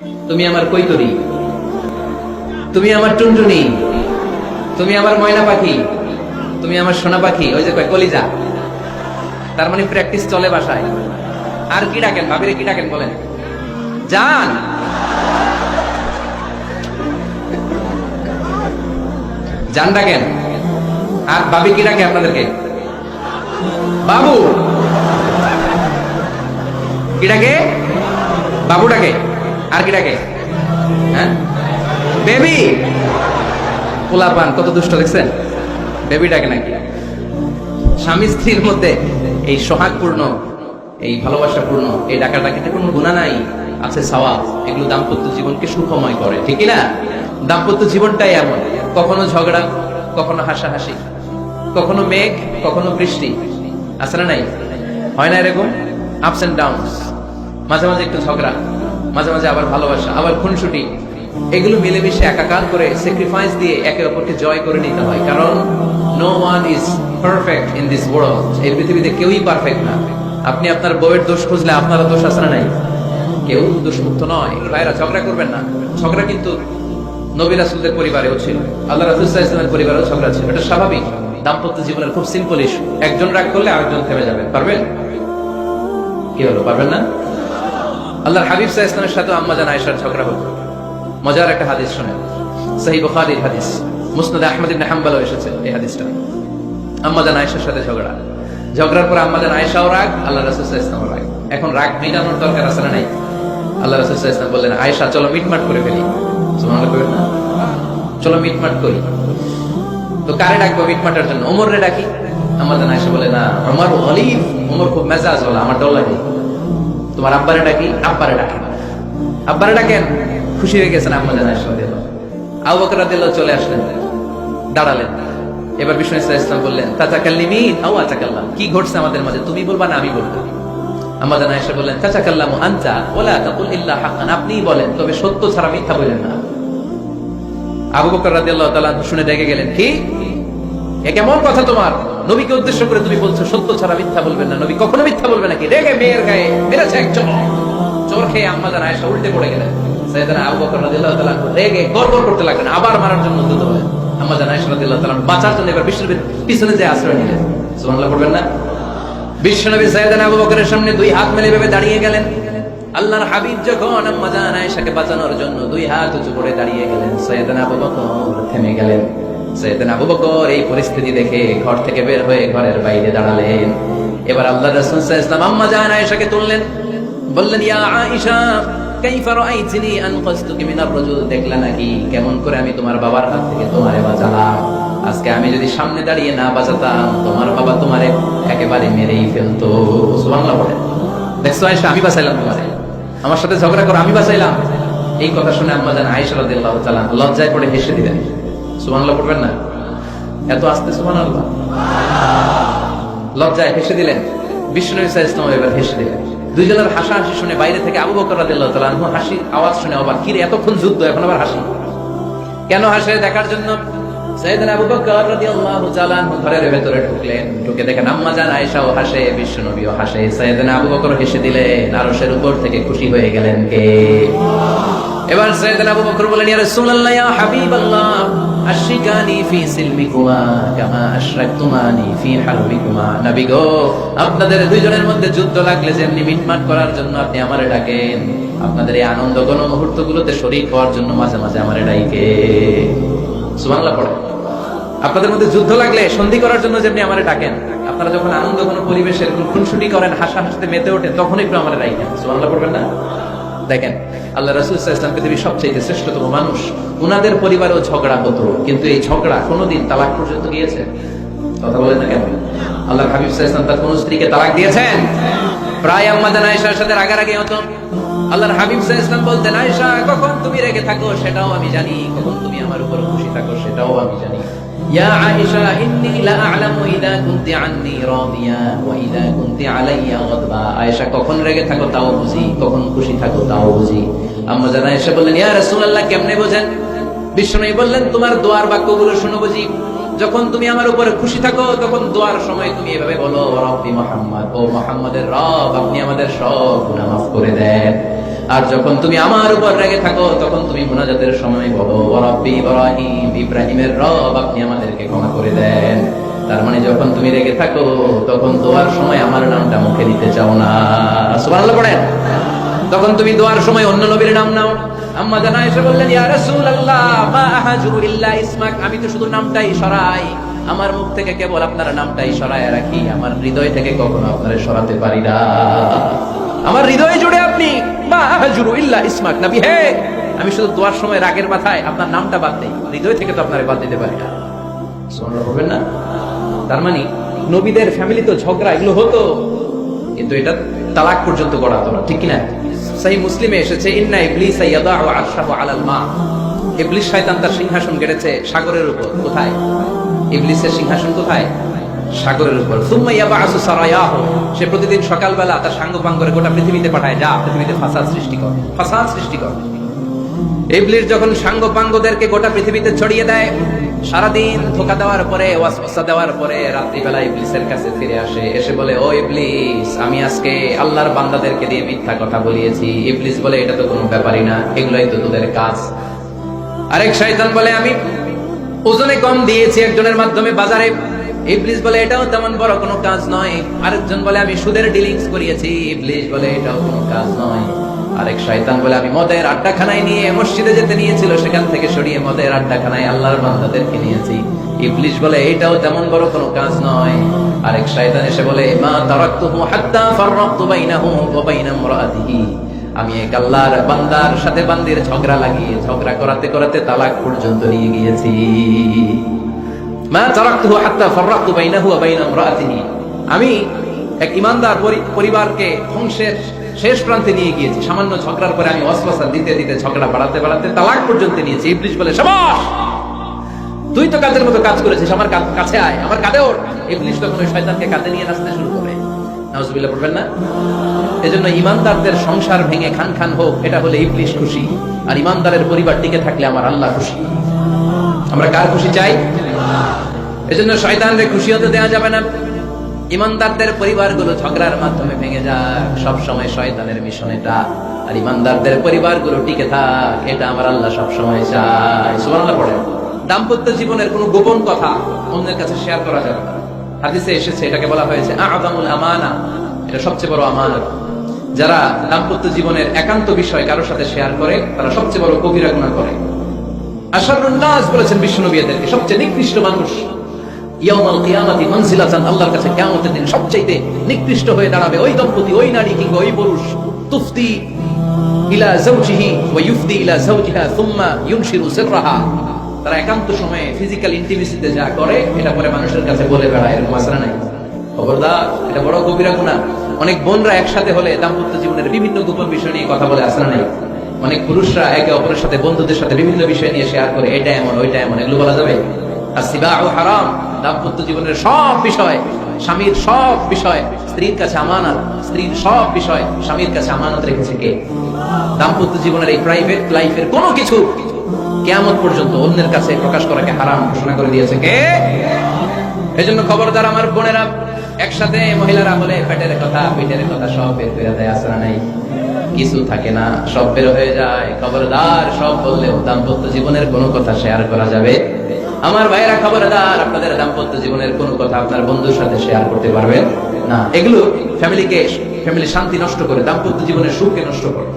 তুমি আমার কৈতরি, তুমি আমার টুনটুনি, তুমি আমার ময়না পাখি, তুমি আমার সোনা পাখি। ওই যে কয় কলিজা, তার মানে প্র্যাকটিস চলে বাসায়। আর কি ডাকেন ভাবিরে, কি ডাকেন বলেন? জান, জান ডাকেন। আর ভাবি কি ডাকে আপনাদেরকে? বাবু। কি ডাকে? বাবু ডাকে। আর কি ডাকে? হ্যাঁ, বেবি। পোলাপান কত দুষ্ট দেখছেন, বেবি ডাকে নাকি? স্বামী স্ত্রীর মধ্যে এই সোহাগপূর্ণ, এই ভালোবাসাপূর্ণ এই ডাকাডাকিতে কোনো গুনাহ নাই, আছে সওয়াব। এগুলো দাম্পত্য জীবনকে সুখময় করে, ঠিক না? দাম্পত্য জীবনটাই এমন, কখনো ঝগড়া, কখনো হাসাহাসি, কখনো মেঘ, কখনো বৃষ্টি, আছে না নাই? হয় না এরকম? আপস এন্ড ডাউনস, মাঝে মাঝে একটু ঝগড়া, মাঝে মাঝে আবার ভালোবাসা, আবার খুনসুটি। এগুলো মিলেমিশে একাকার করে স্যাক্রিফাইস দিয়ে একে অপরকে জয় করে নিতে হয়। কারণ no one is perfect in this world. এই পৃথিবীতে কেউই পারফেক্ট না। আপনি আপনার বউয়ের দোষ খুঁজলে আপনারও দোষ আছে না নাই? কেউ দোষমুক্ত নয়। ভাইরা, ঝগড়া করবেন না। ঝগড়া কিন্তু নবী রাসূলদের পরিবারেও ছিল, আল্লাহ রাসূল সাল্লাল্লাহু আলাইহি ওয়াসাল্লামের পরিবারেও ঝগড়া ছিল। এটা স্বাভাবিক। দাম্পত্য জীবনের খুব সিম্পল ইস্যু। একজন রাগ করলে আরেকজন থেমে যাবেন। পারবেন? কি হলো, পারবেন না? আল্লাহর হাবিব সাল্লাল্লাহু আলাইহি ওয়াসাল্লামের সাথে আম্মা জান আয়েশার ঝগড়া হলো। মজার একটা হাদিস শুনেন, সহিহ বুখারীর হাদিস, মুসনাদ আহমদ ইবনে হাম্বলও এসেছে এই হাদিসটা। আম্মা জান আয়েশার সাথে ঝগড়া, ঝগড়ার পর আম্মা জান আয়েশাও রাগ, আল্লাহ রাসূল সাল্লাল্লাহু আলাইহি ওয়াসাল্লামও রাগ। এখন রাগ মেটানোর দরকার আছে না নাই? আল্লাহ রাসূল সাল্লাল্লাহু আলাইহি ওয়াসাল্লাম বললেন, আয়েশা চলো মিটমাট করে ফেলি। সুবহানাল্লাহ কইবেন না? চলো মিটমাট করি। তো কারে ডাকবো মিটমাটের জন্য? ওমর রে ডাকি। আম্মা জান আয়েশা বলে, না, ওমর গলিব, ওমর খুব মেজাজ ওলা, আমার ডর লাগে। তোমার আব্বারে ডাকি। আব্বারে ডাকেন। আব্বারে ডাকেন। খুশি হয়ে গেছেন আম্মা জান আয়েশা রাদিয়াল্লাহু আনহা। আবু বকর রাদিয়াল্লাহু চলে আসলেন, দাঁড়ালেন। এবার বিষ্ণু সাল্লাল্লাহু আলাইহি ওয়াসাল্লাম বললেন, তাতাকাল্লিমিন আও আতাকাল্লাম, কি ঘটছে আমাদের মাঝে, তুমি বলবা না আমি বলবো? আম্মা জান আয়েশা বললেন, তাতাকাল্লামু আনতা ওয়ালা তাকুল ইল্লা হাক্কান, আপনিই বলেন, তবে সত্য ছাড়া মিথ্যা বলেন না। আবু বকর রাদিয়াল্লাহু তাআলা শুনে রেগে গেলেন, কি এ কেমন কথা তোমার? নবীকে উদ্দেশ্য করে তুমি বলছো সত্য ছাড়া মিথ্যা বলবেন না, নবী কখনো মিথ্যা বলবে নাকি? রেগে মেয়ের গায়ে মেরেছে এক চড়। চোর খেয়ে আম্মা জান আয়েশা উল্টে পড়ে গেলেন। সাইয়েদনা আবু বকর রাদিয়াল্লাহু তাআলা রেগে গড়গড় করতে লাগলেন, আবার মারার জন্য উদ্যত হলেন। আম্মা জান আয়েশা রাদিয়াল্লাহু তাআলা বাঁচার জন্য এবার বিষ্ণুর পিছনে যে আশ্রয় নিলেন। সুবহানাল্লাহ পড়বেন না? বিশ্বনবী সাইয়েদনা আবু বকরের সামনে দুই হাত মেলে ভেবে দাঁড়িয়ে গেলেন। আল্লাহর হাবিব যখন আম্মা জান আয়েশাকে বাঁচানোর জন্য দুই হাত উঁচু করে দাঁড়িয়ে গেলেন, সাইয়েদনা আবু বকর থেমে গেলেন। সাইয়েদনা আবু বকর এই পরিস্থিতি দেখে ঘর থেকে বের হয়ে ঘরের বাইরে দাঁড়ালেন। এবার আল্লাহর রাসূল সাল্লাল্লাহু আলাইহি ওয়াসাল্লাম আম্মা জান আয়েশাকে তুললেন, বললেন, ইয়া আয়েশা কাইফা রাআইতিনি আনকাযতুকি মিনার রাজুল, দেখলা নাকি কেমন করে আমি তোমার বাবার হাত থেকে তোমারে বাঁচালাম? আজকে আমি যদি সামনে দাঁড়িয়ে না বাঁচাতাম, তোমার বাবা তোমারে একেবারে মেরেই ফেলতো। সুবহানাল্লাহ বলেন। দেখছো আয়েশা, আমি বাঁচাইলাম তোমারে, আমার সাথে ঝগড়া করো, আমি বাঁচাইলাম। এই কথা শুনে আম্মা জান আয়েশা রাদিয়াল্লাহু তাআলা লজ্জায় পড়ে হেসে দিলেন। সুবহানাল্লাহ পড়বেন না? এত আস্তে সুবহানাল্লাহ। লজ্জায় হেসে দিলেন। বিষ্ণু ইসা ইসলাম এবার হেসে দিলেন। দুইজনের হাসাহাসি শুনে বাইরে থেকে আবু বকর রাদিয়াল্লাহু তাআলা আনহু হাসি আওয়াজ শুনে অবাক, কি রে এতক্ষণ যুদ্ধ, এখন আবার হাসি কেন? হাসে দেখার জন্য সাইয়েদনা আবু বকর রাদিয়াল্লাহু তাআলা আনহু ঘরের ভেতরে ঢুকলেন। ঢুকে দেখেন আম্মা জান আয়েশাও হাসে, বিশ্ব নবীও হাসে, সাইয়েদনা আবু বকর হেসে দিলেন। আরশের উপর থেকে খুশি হয়ে গেলেন কে? এবার সাইয়েদনা আবু বকর বলেন, ইয়া রাসূলুল্লাহ, ইয়া হাবিবাল্লাহ, আশরিকানি ফি সিলমিকুমা কামা আশরাকতুমানি ফি হারবিকুমা। নবী গো, আপনাদের দুইজনের মধ্যে যুদ্ধ লাগলে যেমনি মিটমাট করার জন্য আপনি আমারে ডাকেন, আপনাদের এই আনন্দ ঘন মুহূর্তগুলোতে শরীক হওয়ার জন্য মাঝে মাঝে আমারে ডাকে। সুবহানাল্লাহ পড়ে। আপনাদের মধ্যে যুদ্ধ লাগলে সন্ধি করার জন্য যেমনি আমারে ডাকেন, আপনারা যখন আনন্দ ঘন পরিবেশে খুনসুটি করেন, হাসাহাসিতে মেতে ওঠেন, তখন একটু আমারে ডাকেন। সুবহানাল্লাহ পড়বেন না? দেখেন, আল্লাহ রাসূল সাল্লাল্লাহু আলাইহি ওয়াসাল্লাম পৃথিবীর সবচেয়ে শ্রেষ্ঠতম মানুষ, উনাদের পরিবারেও ঝগড়া হতো, কিন্তু এই ঝগড়া কোনোদিন তালাক পর্যন্ত গিয়েছে? কথা বলেন না কেন? আল্লাহর হাবিব সাল্লাল্লাহু আলাইহি ওয়াসাল্লাম তার কোন স্ত্রীকে তালাক দিয়েছেন? প্রায় আম্মা জান আয়েশার সাথে রাগারাগি হতো। আল্লাহর হাবিব সাল্লাল্লাহু আলাইহি ওয়াসাল্লাম বলতেন, আয়েশা, কখন তুমি রেগে থাকো সেটাও আমি জানি, কখন তুমি আমার উপর খুশি থাকো সেটাও আমি জানি। ইয়া আয়েশা, ইন্নী লা আ'লামু ইযা কুনতি আন্নী রাদিয়া ওয়া ইযা কুনতি আলাইয়া গাদবা। আয়েশা, কখন রেগে থাকো তাও বুঝি, কখন খুশি থাকো তাও বুঝি। আম্মা জান আয়েশা বললেন, ইয়া রাসূলুল্লাহ, কেমনে বোঝেন? বিশ্বনবী বললেন, তোমার দোয়ার বাক্যগুলো শুনো বুঝি। যখন তুমি আমার উপরে খুশি থাকো তখন দোয়ার সময় তুমি এভাবে বলো, রব্বি মুহাম্মদ, ও মুহাম্মাদের রব, আপনি আমাদের সব গুনাহ মাফ করে দেন। আর যখন তুমি আমার উপর রেগে থাকো তখন তুমি মুনাজাতের সময় বলো রব্বি ইব্রাহিম, ইব্রাহিমের রব আপনি আমাদেরকে ক্ষমা করে দেন। তার মানে যখন তুমি রেগে থাকো তখন দোয়ার সময় আমার নামটা মুখে নিতে চাও না। সুবহানাল্লাহ পড়েন। তখন তুমি দোয়ার সময় অন্য নবীর নাম নাও। আম্মা জানা এসে বললেন ইয়া রাসূলুল্লাহ মা আহাজু ইল্লা ইসমাক, আমি তো শুধু নামটাই সরাই, আমার মুখ থেকে কেবল আপনার নামটাই সরায় রাখি, আমার হৃদয় থেকে কখনো আপনারে সরাতে পারি না। আমার হৃদয়ে জুড়ে আপনি মা আহাজু ইল্লা ইসমাক, নবী হে আমি শুধু দোয়ার সময় রাগের মাথায় আপনার নামটা বাদ দেই, হৃদয় থেকে তো আপনারে বাদ দিতে পারি না। সুবহানাল্লাহ বলবেন না? তার মানে নবীদের ফ্যামিলি তো ঝগড়া এগুলো হতো, কিন্তু এটা তালাক পর্যন্ত গড়াতো না, ঠিক কিনা? সহিহ মুসলিমে এসেছে ইন্না ইবলিস ইয়াদাউ আরশাহু আলাল মা, ইবলিস শয়তান তার সিংহাসন গেড়েছে সাগরের উপর। কোথায়? ইবলিসের সিংহাসন কোথায়? সাগরের উপর। সুম্মা ইয়াবাসু সারায়াহু, সে প্রতিদিন সকালবেলা তার সাঙ্গপাঙ্গ করে গোটা পৃথিবীতে পাঠায়, যা পৃথিবীতে ফাসাদ সৃষ্টি কর, ফাসাদ সৃষ্টি কর। ইবলিস যখন সাঙ্গপাঙ্গদেরকে গোটা পৃথিবীতে ছড়িয়ে দেয়, সারাদিন ধোঁকা দেওয়ার পরে ওয়াসওয়াসা দেওয়ার পরে রাত্রিবেলা ইবলিসের কাছে ফিরে আসে, এসে বলে ও ইবলিস আমি আজকে আল্লাহর বান্দাদেরকে দিয়ে মিথ্যা কথা বলিয়েছি। ইবলিস বলে এটা তো কোনো ব্যাপারই না, এগুলাই তো তোদের কাজ। আরেক শয়তান বলে আমি ওজনে কম দিয়েছি একজনের মাধ্যমে বাজারে। ইবলিস বলে এটাও তেমন বড় কোনো কাজ নয়। আরেকজন বলে আমি সুদের ডিলিংস করিয়েছি। ইবলিস বলে এটাও কোনো কাজ নয়। আরেক শয়তান বলে আমি মদের আড্ডাখানায় নিয়ে মসজিদে যেতে নিয়েছিল, সেখান থেকে সরিয়ে মদের আড্ডাখানায় আল্লাহর বান্দাদেরকে নিয়েছি। ইবলিস বলে এটাও তেমন বড় কোনো কাজ নয়। আরেক শয়তান এসে বলে মা তারাকতুহু হাত্তা ফাররাকতু বাইনাহু ওয়া বাইনা ইমরাআতিহি, আমি এক আল্লাহর বান্দার সাথে বান্দির ঝগড়া লাগিয়ে ঝগড়া করাতে করাতে তালাক পর্যন্ত নিয়ে গিয়েছি। মা তারাকতুহু হাত্তা ফাররাকতু বাইনাহু ওয়া বাইনা ইমরাআতিহি, আমি এক ইমানদার পরিবারকে ধ্বংসের শেষ প্রান্তে নিয়ে গিয়েছি। সামান্য ঝগড়ার পরে আমি ওয়াসওয়াসা দিতে দিতে ঝগড়া বাড়াতে বাড়াতে তালাক পর্যন্ত নিয়েছি। ইবলিস বলে শাবাশ, তুই তো কাজের মতো কাজ করেছিস, আমার কাছে আয়, আমার কাঁধে ওঠ। ইবলিস তখন ওই শয়তানকে কাঁধে নিয়ে নাচতে শুরু করে। নাউজুবিল্লাহ পড়বেন না? এজন্য ইমানদারদের সংসার ভেঙে খান খান হোক, এটা হলে ইবলিস খুশি, আর ইমানদারের পরিবার টিকে থাকলে আমার আল্লাহ খুশি। আমরা কার খুশি চাই? এজন্য শয়তানকে খুশি হতে দেওয়া যাবে না। ইমানদারদের পরিবারগুলো ঝগড়ার মাধ্যমে ভেঙে যাক, সব সময় শয়তানের মিশন এটা। আর ইমানদারদের পরিবারগুলো টিকে থাক, এটা আমার আল্লাহ সব সময় চায়। সুবহানাল্লাহ পড়েন। দাম্পত্য জীবনের কোনো গোপন কথা অন্যের কাছে শেয়ার করা যাবে না। হাদিসে এসেছে এটাকে বলা হয়েছে আযামুল আমানা, এটা সবচেয়ে বড় আমানত। যারা দাম্পত্য জীবনের একান্ত বিষয় কারোর সাথে শেয়ার করে তারা সবচেয়ে বড় কবিরা গুনাহ করে। আশরারুন নাস বলেছেন বিশ্বনবী এদেরকে, সবচেয়ে নিকৃষ্ট মানুষ। ইয়াউমাল কিয়ামাতি মানজিলাতান, আল্লাহর কাছে কিয়ামতের দিন সবচেয়ে নিকৃষ্ট হয়ে দাঁড়াবে ওই দম্পতি, ওই নারী কিংবা ওই পুরুষ। তুফতি ইলা যাওজিহি ওয়া ইউফদি ইলা যাওজিহা সুম্মা ইউনশিরু সিররাহা, তারা একান্ত সময়ে ফিজিক্যাল ইন্টিমেসিতে যা করে এটা পরে মানুষের কাছে বলে বেড়ায়, এরকম আসরা নাই? খবরদার, এটা বড় কবিরা গুনাহ। অনেক বোনরা একসাথে হলে দাম্পত্য জীবনের বিভিন্ন গোপন বিষয় নিয়ে কথা বলে, আসরা নাই? অনেক পুরুষরা একে অপরের সাথে বন্ধুদের সাথে বিভিন্ন বিষয় নিয়ে শেয়ার করে, এটা এমন ওইটা এমন, এগুলো বলা যাবে? আর সিবাউ হারাম, দাম্পত্য জীবনের সব বিষয়, স্বামীর সব বিষয় স্ত্রীর কাছে আমানত, স্ত্রীর সব বিষয় স্বামীর কাছে আমানত রেখেছে কে? দাম্পত্য জীবনের এই প্রাইভেট লাইফের কোনো কিছু কিয়ামত পর্যন্ত অন্যের কাছে প্রকাশ করাকে হারাম ঘোষণা করে দিয়েছে কে? এজন্য খবরদার আমার বোনেরা, একসাথে মহিলারা হলে পেটের কথা পিঠের কথা সব বের করে দেয়, আসরা নাই? কিছু থাকে না, সব বের হয়ে যায়। খবরদার, সব বললেও দাম্পত্য জীবনের কোনো কথা শেয়ার করা যাবে? আমার ভাইয়েরা খবরদার, আপনাদের দাম্পত্য জীবনের কোনো কথা আপনার বন্ধুর সাথে শেয়ার করতে পারবেন না। এগুলো ফ্যামিলি শান্তি নষ্ট করে, দাম্পত্য জীবনের সুখকে নষ্ট করে।